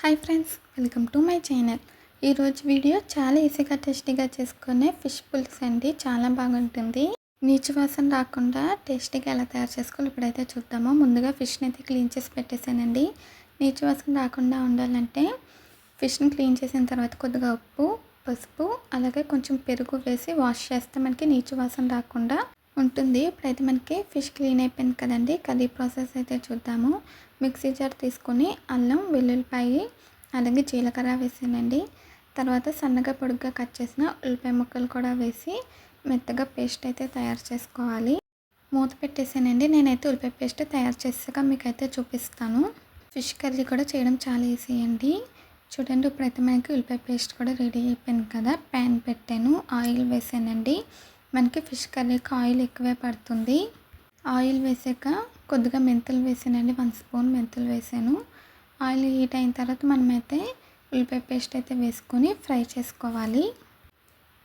Hi friends, welcome to my channel. ఈరోజు video చాలా ఈజీగా టేస్టీగా చేసుకునే ఫిష్ పులుసు అండి. చాలా బాగుంటుంది. నీచు వాసన రాకుండా టేస్టీగా ఎలా తయారు చేసుకోవాలి ఇప్పుడైతే చూద్దాము. ముందుగా ఫిష్ని అయితే క్లీన్ చేసి పెట్టేసానండి. నీచు వాసన రాకుండా ఉండాలంటే ఫిష్ని క్లీన్ చేసిన తర్వాత కొద్దిగా ఉప్పు, పసుపు అలాగే కొంచెం పెరుగు వేసి వాష్ చేస్తే మనకి నీచు వాసన రాకుండా ఉంటుంది. ఇప్పుడైతే మనకి ఫిష్ క్లీన్ అయిపోయింది కదండి. కర్రీ ప్రాసెస్ అయితే చూద్దాము. మిక్సీ జార్ తీసుకొని అల్లం, వెల్లుల్లిపాయ అలాగే జీలకర్ర వేసానండి. తర్వాత సన్నగా పొడుగ్గా కట్ చేసిన ఉల్లిపాయ ముక్కలు కూడా వేసి మెత్తగా పేస్ట్ అయితే తయారు చేసుకోవాలి. మూత పెట్టేసానండి. నేనైతే ఉల్లిపాయ పేస్ట్ తయారు చేసాక మీకైతే చూపిస్తాను. ఫిష్ కర్రీ కూడా చేయడం చాలా ఈజీ అండి. చూడండి, ఇప్పుడైతే మనకి ఉల్లిపాయ పేస్ట్ కూడా రెడీ అయిపోయింది కదా. ప్యాన్ పెట్టాను, ఆయిల్ వేసానండి. మనకి ఫిష్ కర్రీకి ఆయిల్ ఎక్కువే పడుతుంది. ఆయిల్ వేసాక కొద్దిగా మెంతులు వేసానండి. 1 స్పూన్ మెంతులు వేసాను. ఆయిల్ హీట్ అయిన తర్వాత మనమైతే ఉల్లిపాయ పేస్ట్ అయితే వేసుకొని ఫ్రై చేసుకోవాలి.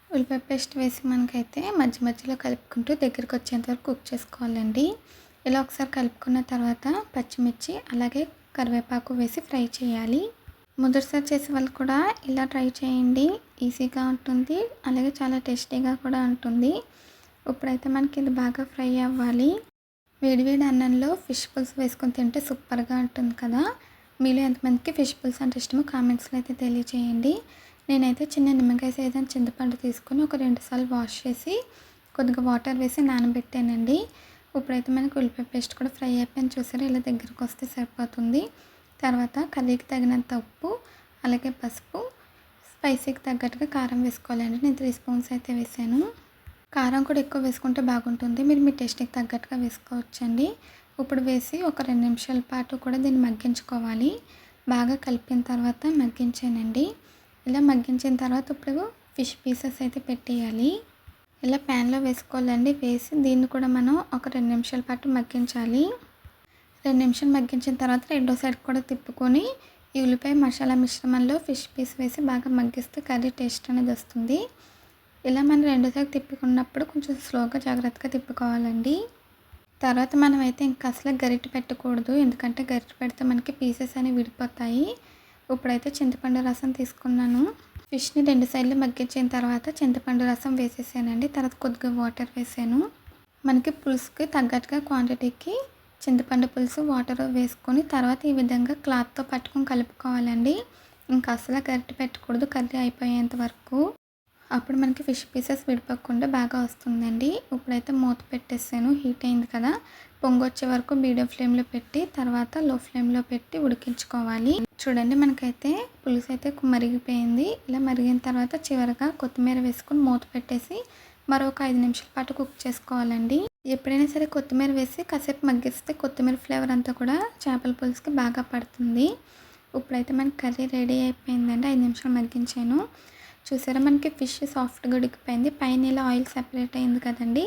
ఉల్లిపాయ పేస్ట్ వేసి మనకైతే మధ్య మధ్యలో కలుపుకుంటూ దగ్గరికి వచ్చేంత వరకు కుక్ చేసుకోవాలండి. ఇలా ఒకసారి కలుపుకున్న తర్వాత పచ్చిమిర్చి అలాగే కరివేపాకు వేసి ఫ్రై చేయాలి. మొదటిసారి చేసే వాళ్ళు కూడా ఇలా ట్రై చేయండి. ఈజీగా ఉంటుంది, అలాగే చాలా టేస్టీగా కూడా ఉంటుంది. ఇప్పుడైతే మనకి ఇది బాగా ఫ్రై అవ్వాలి. వేడివేడి అన్నంలో ఫిష్ పులుసు వేసుకొని తింటే సూపర్గా ఉంటుంది కదా. మీలో ఎంతమందికి ఫిష్ పులుసు అంటే ఇష్టమో కామెంట్స్లో అయితే తెలియజేయండి. నేనైతే చిన్న నిమ్మకాయ సైజు చింతపండు తీసుకొని ఒక 2 సార్లు వాష్ చేసి కొద్దిగా వాటర్ వేసి నానబెట్టానండి. ఇప్పుడైతే మనకి ఉల్లిపాయ పేస్ట్ కూడా ఫ్రై అయిపోయింది. చూసారా, ఇలా దగ్గరకు వస్తే సరిపోతుంది. తర్వాత కర్రీకి తగినంత ఉప్పు అలాగే పసుపు, స్పైసీకి తగ్గట్టుగా కారం వేసుకోవాలండి. నేను 3 స్పూన్స్ అయితే వేసాను. కారం కూడా ఎక్కువ వేసుకుంటే బాగుంటుంది. మీరు మీ టేస్ట్కి తగ్గట్టుగా వేసుకోవచ్చండి. ఇప్పుడు వేసి ఒక 2 నిమిషాల పాటు కూడా దీన్ని మగ్గించుకోవాలి. బాగా కలిపిన తర్వాత మగ్గించానండి. ఇలా మగ్గించిన తర్వాత ఇప్పుడు ఫిష్ పీసెస్ అయితే పెట్టేయాలి. ఇలా ప్యాన్లో వేసుకోవాలండి. వేసి దీన్ని కూడా మనం ఒక 2 నిమిషాల పాటు మగ్గించాలి. 2 నిమిషాలు మగ్గించిన తర్వాత రెండో సైడ్ కూడా తిప్పుకొని ఈ ఉల్లిపాయ మసాలా మిశ్రమంలో ఫిష్ పీస్ వేసి బాగా మగ్గిస్తే కర్రీ టేస్ట్ అనేది వస్తుంది. ఇలా మనం రెండోసారి తిప్పుకున్నప్పుడు కొంచెం స్లోగా జాగ్రత్తగా తిప్పుకోవాలండి. తర్వాత మనమైతే ఇంకా అసలు గరిటె పెట్టకూడదు, ఎందుకంటే గరిటె పెడితే మనకి పీసెస్ అనేవి విడిపోతాయి. ఇప్పుడైతే చింతపండు రసం తీసుకున్నాను. ఫిష్ని 2 సైడ్లు మగ్గించిన తర్వాత చింతపండు రసం వేసేసానండి. తర్వాత కొద్దిగా వాటర్ వేసాను. మనకి పులుసుకి తగ్గట్టుగా క్వాంటిటీకి చింతపండు పులుసు వాటర్ వేసుకొని తర్వాత ఈ విధంగా క్లాత్తో పట్టుకొని కలుపుకోవాలండి. ఇంకా అసలు గరిటె పెట్టకూడదు కర్రీ అయిపోయేంత వరకు. అప్పుడు మనకి ఫిష్ పీసెస్ విడిపోకుండా బాగా వస్తుందండి. ఇప్పుడైతే మూత పెట్టేసాను. హీట్ అయింది కదా. పొంగు వచ్చే వరకు మీడియం ఫ్లేమ్లో పెట్టి తర్వాత లో ఫ్లేమ్లో పెట్టి ఉడికించుకోవాలి. చూడండి, మనకైతే పులుసు అయితే మరిగిపోయింది. ఇలా మరిగిన తర్వాత చివరిగా కొత్తిమీర వేసుకొని మూత పెట్టేసి మరొక 5 నిమిషాల పాటు కుక్ చేసుకోవాలండి. ఎప్పుడైనా సరే కొత్తిమీర వేసి కాసేపు మగ్గిస్తే కొత్తిమీర ఫ్లేవర్ అంతా కూడా చేపల పులుసుకి బాగా పడుతుంది. ఇప్పుడైతే మనకి కర్రీ రెడీ అయిపోయిందండి. 5 నిమిషాలు మగ్గించాను. చూసారా, మనకి ఫిష్ సాఫ్ట్గా ఉడికిపోయింది. పైన ఇలా ఆయిల్ సెపరేట్ అయింది కదండి.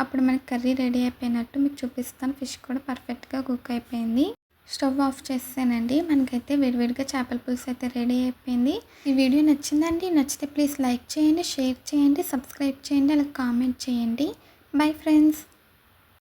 అప్పుడు మనకి కర్రీ రెడీ అయిపోయినట్టు మీకు చూపిస్తాను. ఫిష్ కూడా పర్ఫెక్ట్గా కుక్ అయిపోయింది. స్టవ్ ఆఫ్ చేసానండి. మనకైతే వేడివేడిగా చేపల పులుసు అయితే రెడీ అయిపోయింది. ఈ వీడియో నచ్చిందండి. నచ్చితే ప్లీజ్ లైక్ చేయండి, షేర్ చేయండి, సబ్స్క్రైబ్ చేయండి, అలాగే కామెంట్ చేయండి. Bye friends.